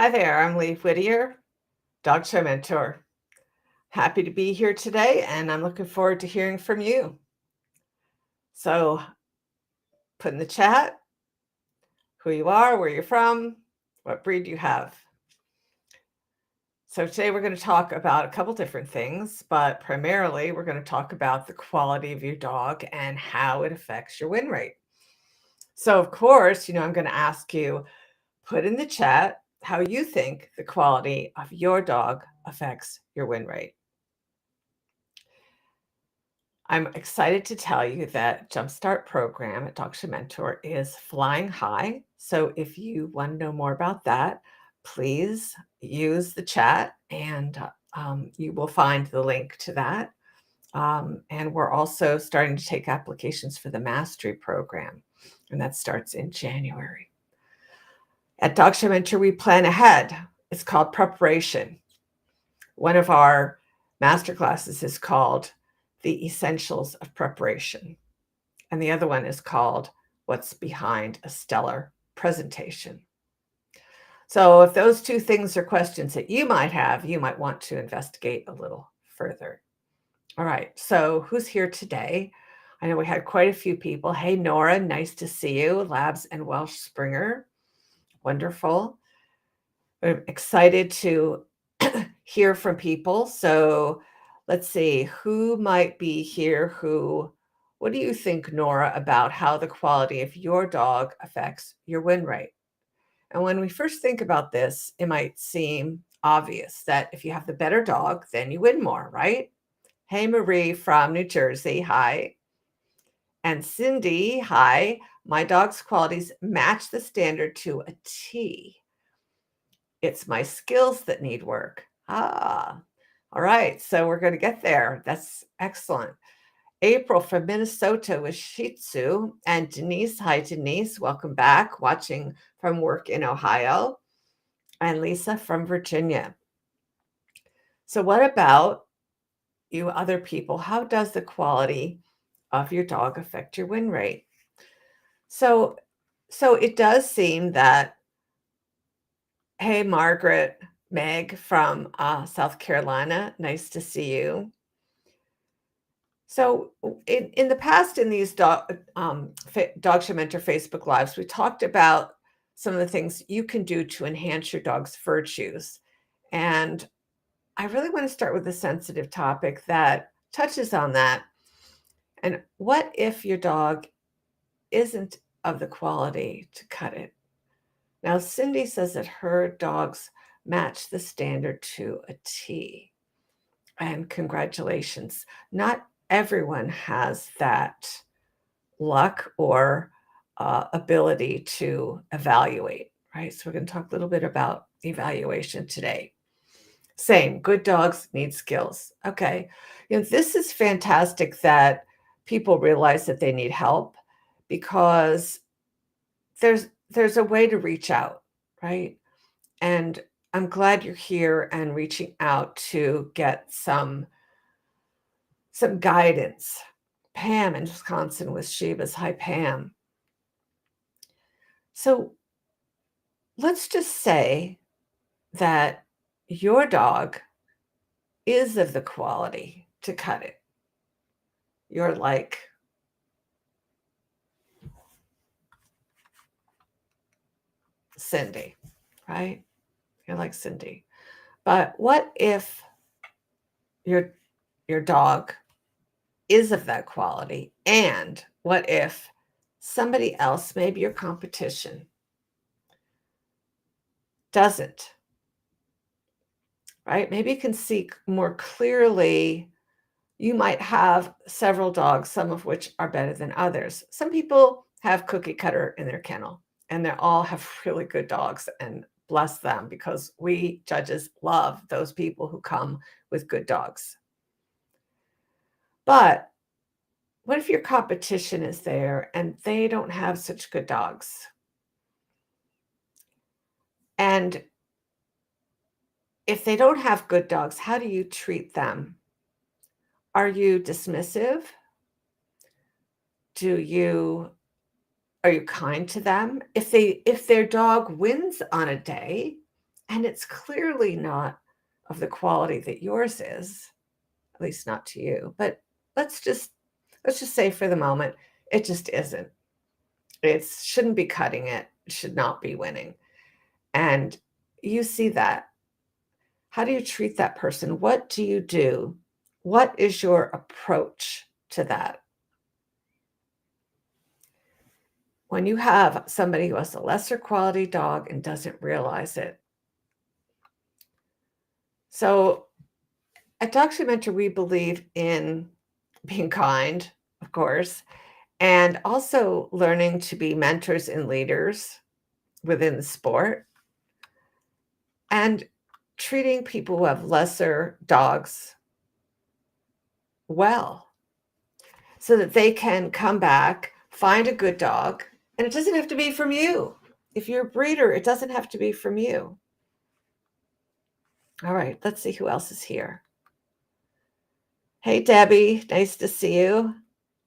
Hi there, I'm Lee Whittier, Dog Show Mentor. Happy to be here today, and I'm looking forward to hearing from you. So, put in the chat who you are, where you're from, what breed you have. So, today we're going to talk about a couple different things, but primarily we're going to talk about the quality of your dog and how it affects your win rate. So, of course, I'm going to ask you, put in the chat how you think the quality of your dog affects your win rate. I'm excited to tell you that Jumpstart program at Dog Show Mentor is flying high. So if you want to know more about that, please use the chat and you will find the link to that. And we're also starting to take applications for the Mastery program, and that starts in January. At Dog Show Mentor, we plan ahead. It's called Preparation. One of our master classes is called The Essentials of Preparation. And the other one is called What's Behind a Stellar Presentation. So if those two things are questions that you might have, you might want to investigate a little further. All right, so who's here today? I know we had quite a few people. Hey, Nora, nice to see you. Labs and Welsh Springer, wonderful. I'm excited to hear from people. So let's see, who might be here what do you think, Nora, about how the quality of your dog affects your win rate? And when we first think about this, it might seem obvious that if you have the better dog, then you win more, right? Hey, Marie from New Jersey. Hi. And Cindy. Hi. My dog's qualities match the standard to a T. It's my skills that need work. All right. So we're going to get there. That's excellent. April from Minnesota with Shih Tzu, and Denise. Hi, Denise. Welcome back. Watching from work in Ohio. And Lisa from Virginia. So, what about you other people? How does the quality of your dog affect your win rate? So it does seem that, hey, Margaret, Meg from South Carolina, nice to see you. So in the past, in these Dog Show Mentor Facebook Lives, we talked about some of the things you can do to enhance your dog's virtues. And I really want to start with a sensitive topic that touches on that. And what if your dog isn't of the quality to cut it? Now, Cindy says that her dogs match the standard to a T. And congratulations. Not everyone has that luck or ability to evaluate, right? So we're going to talk a little bit about evaluation today. Same, good dogs need skills. Okay. This is fantastic that people realize that they need help because there's a way to reach out, right? And I'm glad you're here and reaching out to get some guidance. Pam in Wisconsin with Shebas. Hi, Pam. So let's just say that your dog is of the quality to cut it. You're like Cindy, right? You're like Cindy. But what if your dog is of that quality? And what if somebody else, maybe your competition, doesn't? Right? Maybe you can see more clearly. You might have several dogs, some of which are better than others. Some people have cookie cutter in their kennel, and they all have really good dogs, and bless them, because we judges love those people who come with good dogs. But what if your competition is there and they don't have such good dogs? And if they don't have good dogs, how do you treat them? Are you dismissive? Are you kind to them? If their dog wins on a day, and it's clearly not of the quality that yours is, at least not to you. But let's just let's just say for the moment, it just isn't. It shouldn't be cutting it. It should not be winning. And you see that. How do you treat that person? What do you do? What is your approach to that? When you have somebody who has a lesser quality dog and doesn't realize it. So at Documentary, we believe in being kind, of course, and also learning to be mentors and leaders within the sport and treating people who have lesser dogs well so that they can come back, find a good dog, and it doesn't have to be from you. If you're a breeder, it doesn't have to be from you. All right, let's see who else is here. Hey, Debbie, nice to see you.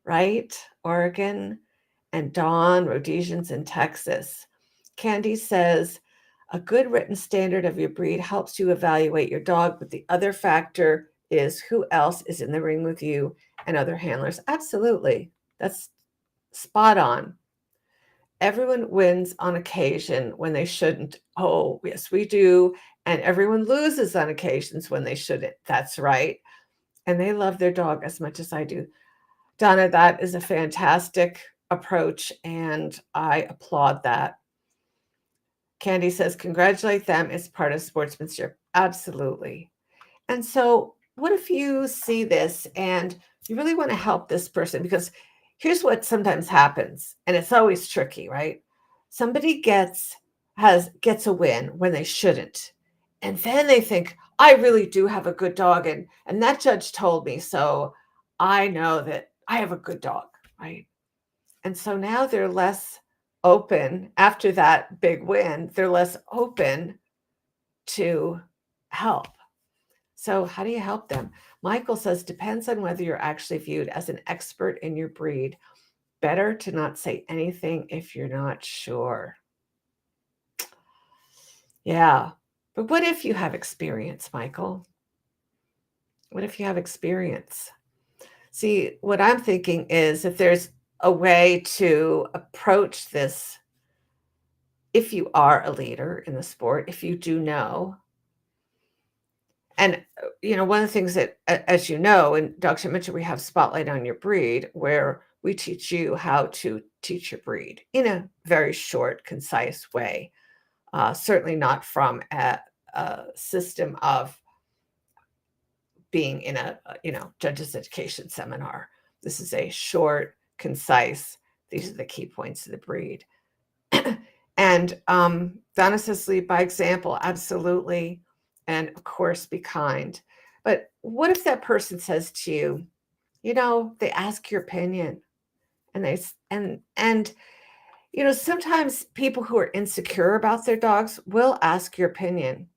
Right? Oregon. And Dawn, Rhodesians in Texas. Candy says, a good written standard of your breed helps you evaluate your dog, but the other factor is who else is in the ring with you and other handlers. Absolutely. That's spot on. Everyone wins on occasion when they shouldn't. Oh, yes, we do. And everyone loses on occasions when they shouldn't. That's right. And they love their dog as much as I do. Donna, that is a fantastic approach, and I applaud that. Candy says, congratulate them. It's part of sportsmanship. Absolutely. And so, what if you see this and you really want to help this person? Because here's what sometimes happens, and it's always tricky, right? Somebody gets a win when they shouldn't. And then they think, I really do have a good dog, and that judge told me, so I know that I have a good dog, right? And so now they're less open after that big win, they're less open to help. So, how do you help them? Michael says, depends on whether you're actually viewed as an expert in your breed. Better to not say anything if you're not sure. Yeah. But what if you have experience, Michael? What if you have experience? See, what I'm thinking is if there's a way to approach this, if you are a leader in the sport, if you do know, and, one of the things that, as you know, in Documentary, we have Spotlight on Your Breed, where we teach you how to teach your breed in a very short, concise way. Certainly not from a system of being in a judges education seminar. This is a short, concise, these are the key points of the breed. And Donna says, lead by example. Absolutely. And of course, be kind. But what if that person says to you, they ask your opinion and sometimes people who are insecure about their dogs will ask your opinion.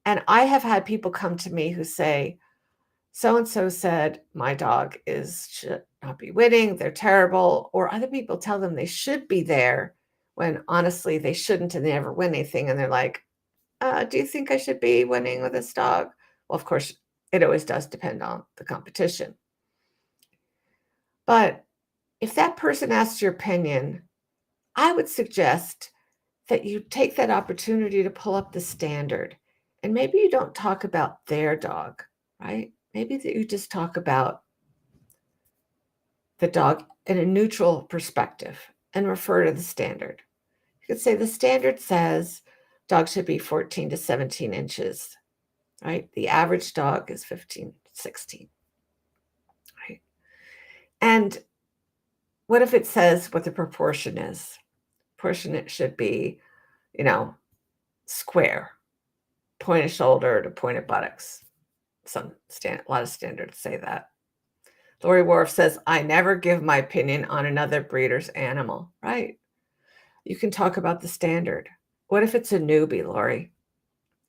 And I have had people come to me who say, so and so said my dog should not be winning, they're terrible, or other people tell them they should be there when honestly they shouldn't and they never win anything. And they're like, do you think I should be winning with this dog? Well, of course, it always does depend on the competition. But if that person asks your opinion, I would suggest that you take that opportunity to pull up the standard. And maybe you don't talk about their dog, right? Maybe that you just talk about the dog in a neutral perspective and refer to the standard. You could say the standard says dogs should be 14 to 17 inches, right? The average dog is 15, 16, right? And what if it says what the proportion is? Proportionate should be, square, pointed shoulder to pointed buttocks. A lot of standards say that. Lori Worf says, I never give my opinion on another breeder's animal, right? You can talk about the standard. What if it's a newbie, Lori?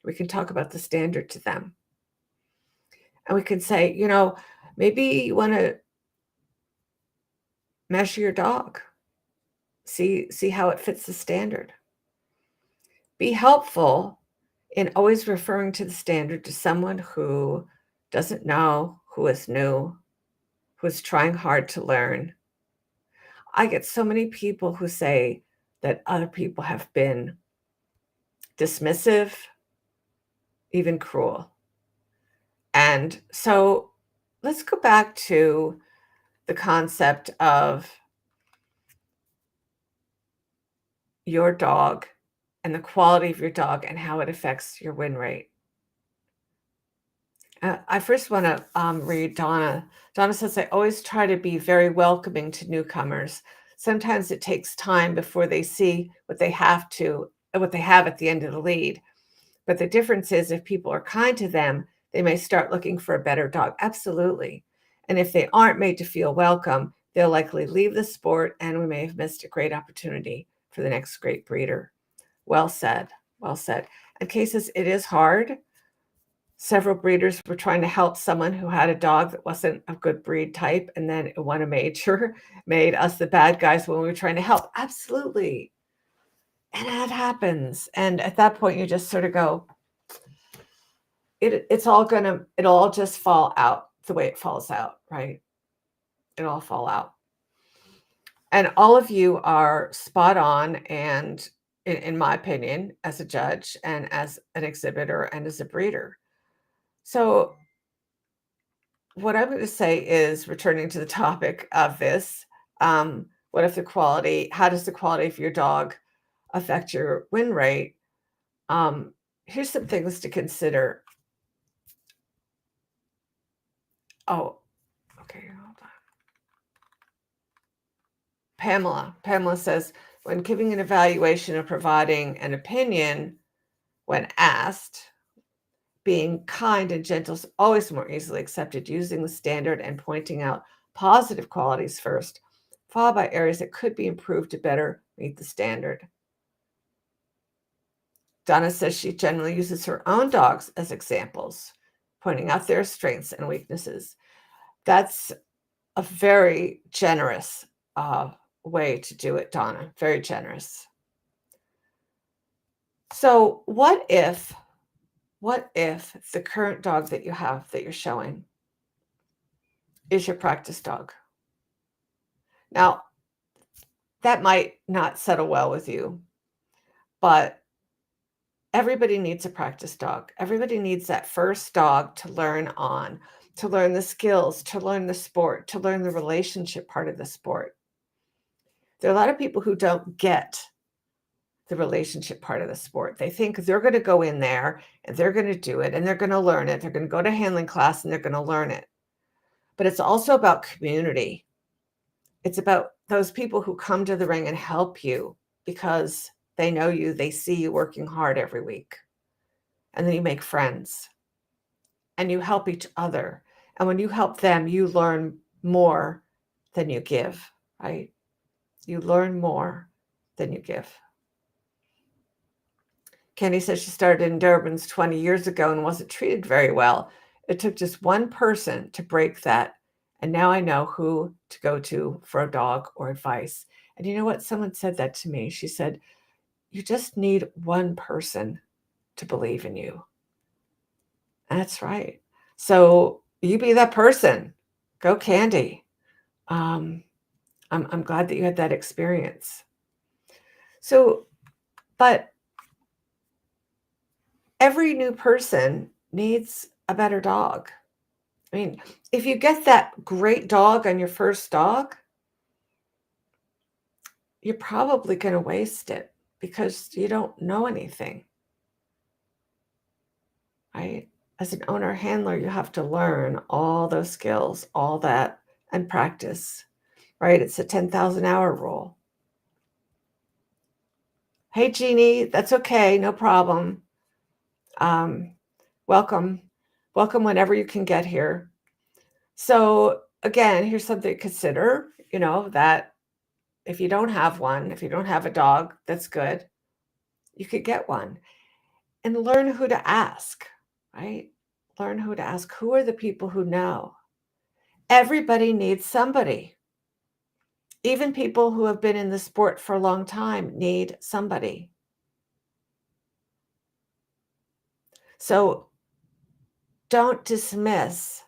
We can talk about the standard to them. And we can say, maybe you want to measure your dog. See how it fits the standard. Be helpful, in always referring to the standard to someone who doesn't know, who is new, who is trying hard to learn. I get so many people who say that other people have been dismissive, even cruel. And so let's go back to the concept of your dog and the quality of your dog and how it affects your win rate. I first want to read Donna. Donna says, I always try to be very welcoming to newcomers. Sometimes it takes time before they see what they what they have at the end of the lead. But the difference is if people are kind to them, they may start looking for a better dog. Absolutely. And if they aren't made to feel welcome, they'll likely leave the sport and we may have missed a great opportunity for the next great breeder. Well said. Well said. In cases, it is hard. Several breeders were trying to help someone who had a dog that wasn't a good breed type, and then it won a major, made us the bad guys when we were trying to help. Absolutely. And that happens. And at that point, you just sort of go, it'll all just fall out the way it falls out, right? It'll all fall out. And all of you are spot on. And in my opinion, as a judge and as an exhibitor and as a breeder. So what I'm going to say is returning to the topic of this, how does the quality of your dog affect your win rate? Here's some things to consider. Oh, okay, hold on. Pamela says, when giving an evaluation or providing an opinion when asked, being kind and gentle is always more easily accepted. Using the standard and pointing out positive qualities first, followed by areas that could be improved to better meet the standard. Donna says she generally uses her own dogs as examples, pointing out their strengths and weaknesses. That's a very generous way to do it, Donna. Very generous. So what if the current dog that you have that you're showing is your practice dog? Now, that might not settle well with you, but everybody needs a practice dog. Everybody needs that first dog to learn on, to learn the skills, to learn the sport, to learn the relationship part of the sport. There are a lot of people who don't get the relationship part of the sport. They think they're going to go in there and they're going to do it and they're going to learn it. They're going to go to handling class and they're going to learn it. But it's also about community. It's about those people who come to the ring and help you because they know you, they see you working hard every week. And then you make friends and you help each other. And when you help them, you learn more than you give, right? You learn more than you give. Kenny says she started in Durbin's 20 years ago and wasn't treated very well. It took just one person to break that. And now I know who to go to for a dog or advice. And you know what? Someone said that to me. She said, you just need one person to believe in you. And that's right. So you be that person. Go Candy. I'm glad that you had that experience. So, but every new person needs a better dog. I mean, if you get that great dog on your first dog, you're probably going to waste it because you don't know anything, right? As an owner handler, you have to learn all those skills, all that, and practice, right? It's a 10,000 hour rule. Hey, Jeannie, that's okay. No problem. Welcome whenever you can get here. So again, here's something to consider, that if you don't have one, if you don't have a dog, that's good. You could get one and learn who to ask, right? Learn who to ask. Who are the people who know? Everybody needs somebody. Even people who have been in the sport for a long time need somebody. So don't dismiss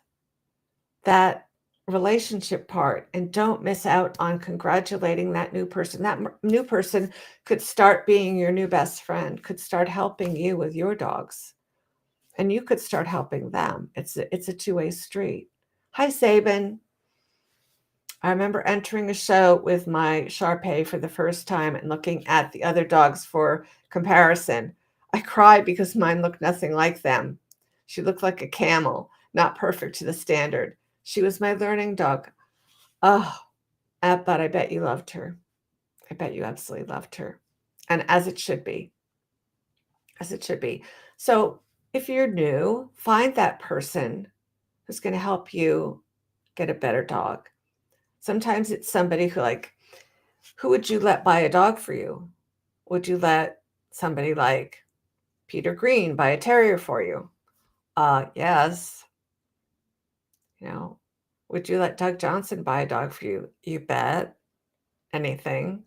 that relationship part and don't miss out on congratulating that new person. That new person could start being your new best friend, could start helping you with your dogs, and you could start helping them. It's a two-way street. Hi, Sabin. I remember entering a show with my Shar-Pei for the first time and looking at the other dogs for comparison. I cried because mine looked nothing like them. She looked like a camel, not perfect to the standard. She was my learning dog. Oh, but I bet you loved her. I bet you absolutely loved her. And as it should be, as it should be. So if you're new, find that person who's going to help you get a better dog. Sometimes it's somebody who would you let buy a dog for you? Would you let somebody like Peter Green buy a terrier for you? Yes. You know, would you let Doug Johnson buy a dog for you? You bet. Anything.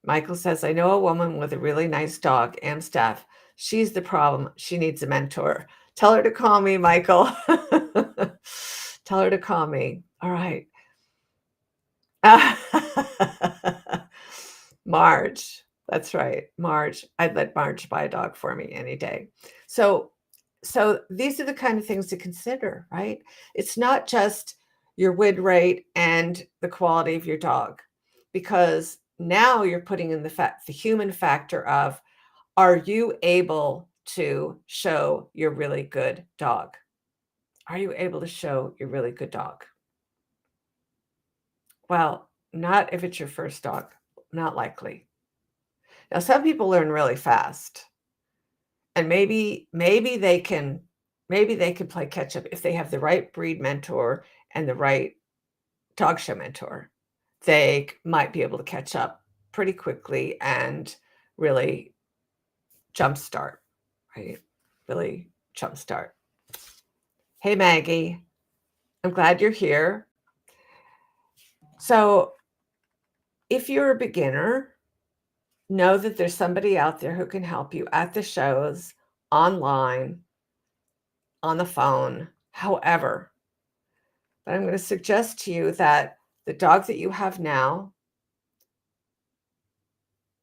Michael says, I know a woman with a really nice dog, Amstaff. She's the problem. She needs a mentor. Tell her to call me, Michael. Tell her to call me. All right. Marge. That's right. Marge. I'd let Marge buy a dog for me any day. So these are the kind of things to consider, right? It's not just your win rate and the quality of your dog, because now you're putting in the human factor of, are you able to show your really good dog? Are you able to show your really good dog? Well, not if it's your first dog, not likely. Now, some people learn really fast, and maybe they can play catch up if they have the right breed mentor and the right dog show mentor. They might be able to catch up pretty quickly and really jumpstart, right? Really jumpstart. Hey, Maggie, I'm glad you're here. So if you're a beginner, know that there's somebody out there who can help you at the shows, online, on the phone, however. But I'm going to suggest to you that the dog that you have now,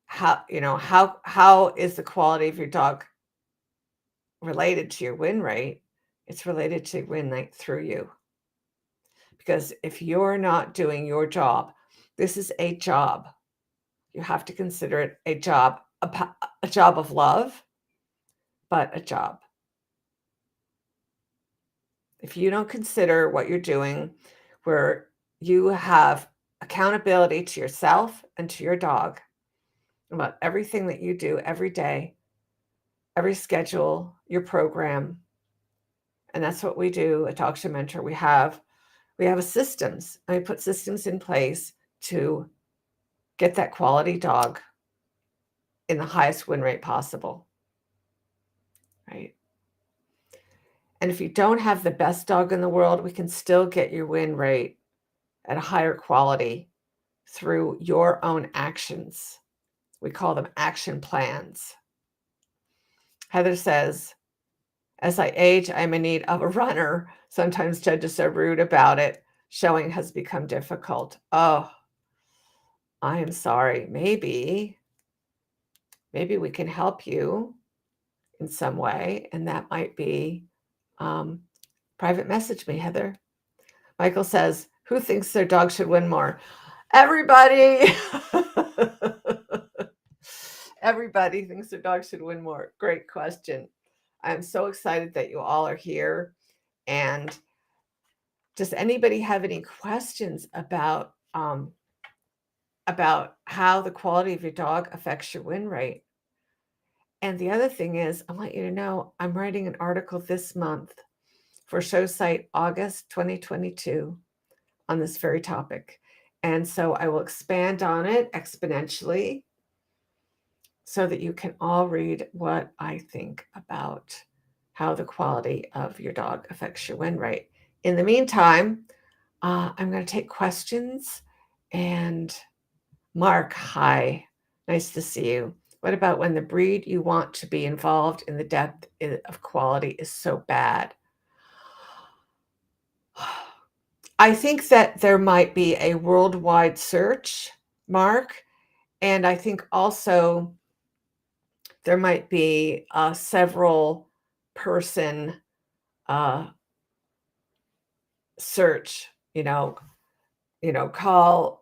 how is the quality of your dog related to your win rate? It's related to win rate through you. Because if you're not doing your job, this is a job. You have to consider it a job, a job of love, but a job. If you don't consider what you're doing, where you have accountability to yourself and to your dog about everything that you do every day, every schedule, your program, and that's what we do at Dog Show Mentor. We have a systems, and we put systems in place to get that quality dog in the highest win rate possible, right? And if you don't have the best dog in the world, we can still get your win rate at a higher quality through your own actions. We call them action plans. Heather says, as I age, I'm in need of a runner. Sometimes judges are rude about it. Showing has become difficult. Oh, I am sorry. Maybe we can help you in some way, and that might be private message me, Heather. Michael says, who thinks their dog should win more? Everybody. Everybody thinks their dog should win more. Great question. I'm so excited that you all are here. And does anybody have any questions about how the quality of your dog affects your win rate? And the other thing is, I want you to know I'm writing an article this month for Show Site August 2022 on this very topic. And so I will expand on it exponentially so that you can all read what I think about how the quality of your dog affects your win rate. In the meantime, I'm going to take questions. And Mark, hi. Nice to see you. What about when the breed you want to be involved in the depth of quality is so bad? I think that there might be a worldwide search, Mark, and I think also there might be a several person uh, search.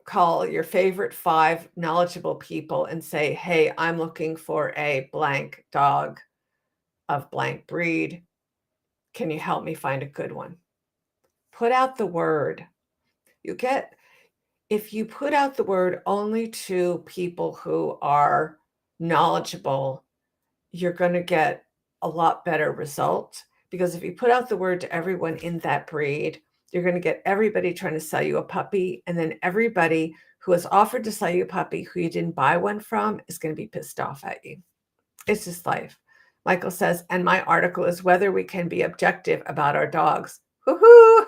Call your favorite 5 knowledgeable people and say, "Hey, I'm looking for a blank dog of blank breed. Can you help me find a good one?" Put out the word. You get If you put out the word only to people who are knowledgeable, you're gonna get a lot better result, because if you put out the word to everyone in that breed, you're gonna get everybody trying to sell you a puppy, and then everybody who has offered to sell you a puppy who you didn't buy one from is gonna be pissed off at you. It's just life. Michael says, and my article is whether we can be objective about our dogs. Woohoo!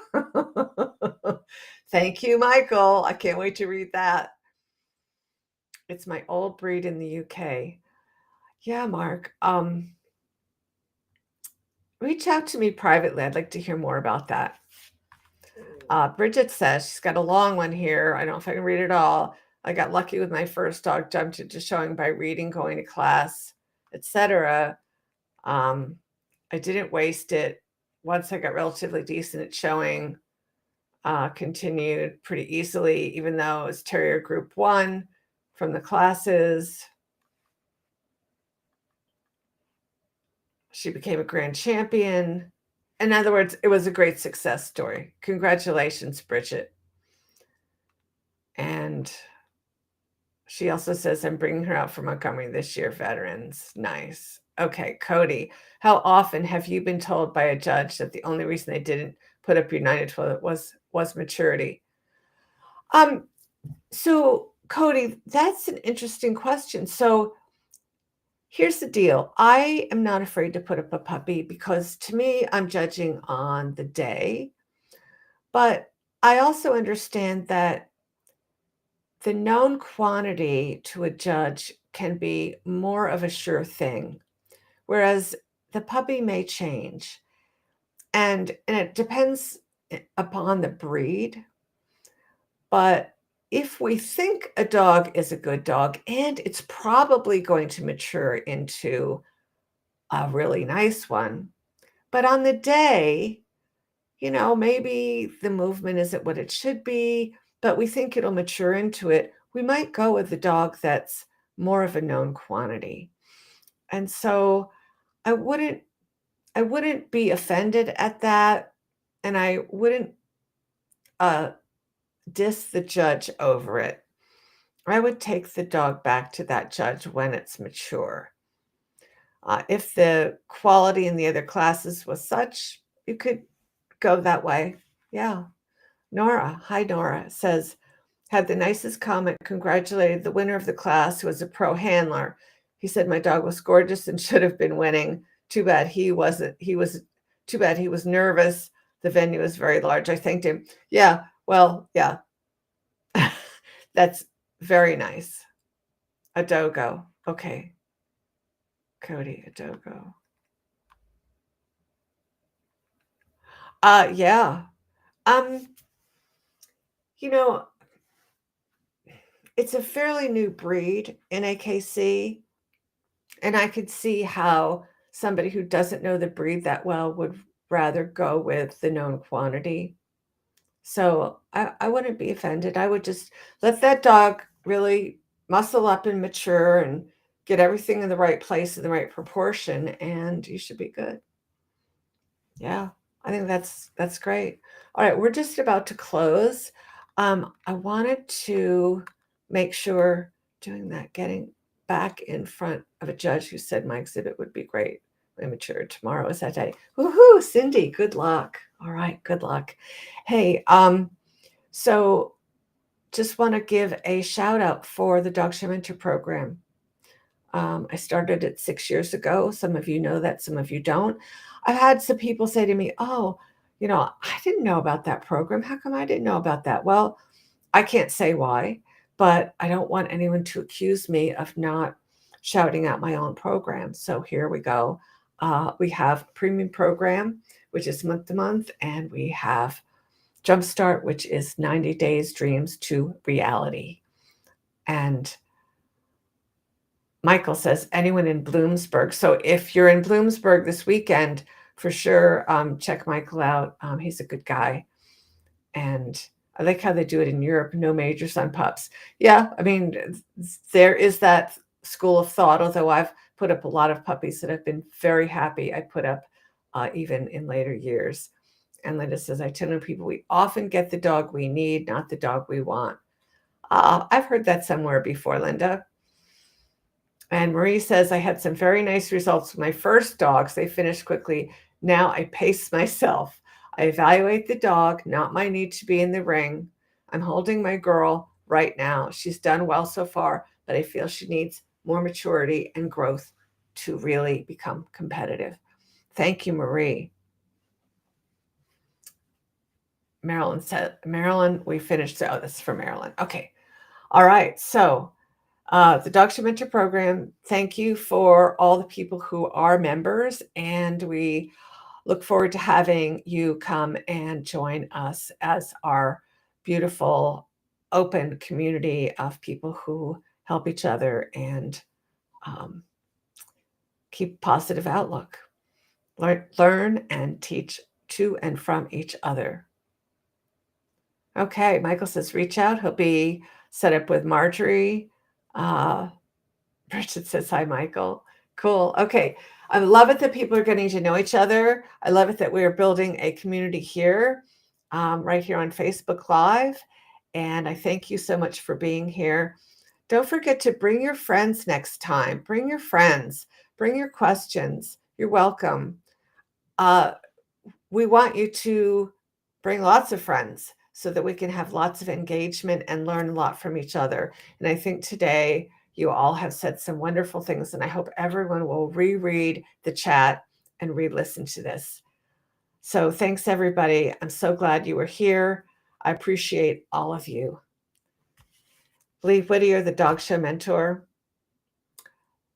Thank you, Michael. I can't wait to read that. It's my old breed in the UK. Yeah, Mark. Reach out to me privately. I'd like to hear more about that. Bridget says she's got a long one here. I don't know if I can read it all. I got lucky with my first dog, jumped into showing by reading, going to class, etc. I didn't waste it. Once I got relatively decent at showing, continued pretty easily, even though it was Terrier Group 1 from the classes. She became a grand champion. In other words, it was a great success story. Congratulations, Bridget. And she also says, I'm bringing her out for Montgomery this year, veterans. Nice. Okay, Cody, how often have you been told by a judge that the only reason they didn't put up United Toilet was maturity? So Cody, that's an interesting question. So here's the deal. I am not afraid to put up a puppy because to me, I'm judging on the day. But I also understand that the known quantity to a judge can be more of a sure thing, whereas the puppy may change. And it depends upon the breed. But if we think a dog is a good dog and it's probably going to mature into a really nice one, but on the day, maybe the movement isn't what it should be, but we think it'll mature into it, we might go with the dog that's more of a known quantity. And so I wouldn't I wouldn't be offended at that, and I wouldn't uh, diss the judge over it. I would take the dog back to that judge when it's mature. If the quality in the other classes was such, you could go that way. Yeah. Nora, hi Nora, says, had the nicest comment, congratulated the winner of the class who was a pro handler. He said my dog was gorgeous and should have been winning. Too bad he wasn't. Too bad he was nervous. The venue was very large. I thanked him. Yeah, well, yeah. That's very nice. A dogo. Okay. Cody, a dogo. Yeah. Um, you know, it's a fairly new breed in AKC, and I could see how somebody who doesn't know the breed that well would rather go with the known quantity. So I wouldn't be offended. I would just let that dog really muscle up and mature and get everything in the right place in the right proportion, and you should be good. Yeah, I think that's great. All right, we're just about to close. I wanted to make sure doing that, getting back in front of a judge who said my exhibit would be great. Immature tomorrow is that day. Woohoo, Cindy, good luck. All right, good luck. Hey, so just want to give a shout out for the Dog Show Mentor program. I started it 6 years ago. Some of you know that, some of you don't. I've had some people say to me, "Oh, I didn't know about that program. How come I didn't know about that?" Well, I can't say why, but I don't want anyone to accuse me of not shouting out my own program. So here we go. We have premium program, which is month to month, and we have Jumpstart, which is 90 days dreams to reality. And Michael says, anyone in Bloomsburg. So if you're in Bloomsburg this weekend, for sure, check Michael out. He's a good guy. And I like how they do it in Europe, no majors on pups. Yeah, I mean, there is that school of thought, although I've put up a lot of puppies that have been very happy. I put up even in later years. And Linda says, I tell people we often get the dog we need, not the dog we want. I've heard that somewhere before, Linda. And Marie says, I had some very nice results with my first dogs. They finished quickly. Now I pace myself. I evaluate the dog, not my need to be in the ring. I'm holding my girl right now. She's done well so far, but I feel she needs more maturity and growth to really become competitive. Thank you, Marie. Marilyn said, Marilyn, we finished. Oh, this is for Marilyn. Okay. All right. So the Dog Mentor program, thank you for all the people who are members, and we look forward to having you come and join us as our beautiful open community of people who help each other and keep positive outlook. Learn and teach to and from each other. Okay, Michael says reach out. He'll be set up with Marjorie. Bridget says, hi, Michael. Cool. Okay. I love it that people are getting to know each other. I love it that we are building a community here, right here on Facebook Live. And I thank you so much for being here. Don't forget to bring your friends next time. Bring your friends. Bring your questions. You're welcome. We want you to bring lots of friends so that we can have lots of engagement and learn a lot from each other. And I think today you all have said some wonderful things, and I hope everyone will reread the chat and re-listen to this. So thanks, everybody. I'm so glad you were here. I appreciate all of you. Lee Whittier, the Dog Show Mentor.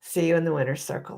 See you in the winner's circle.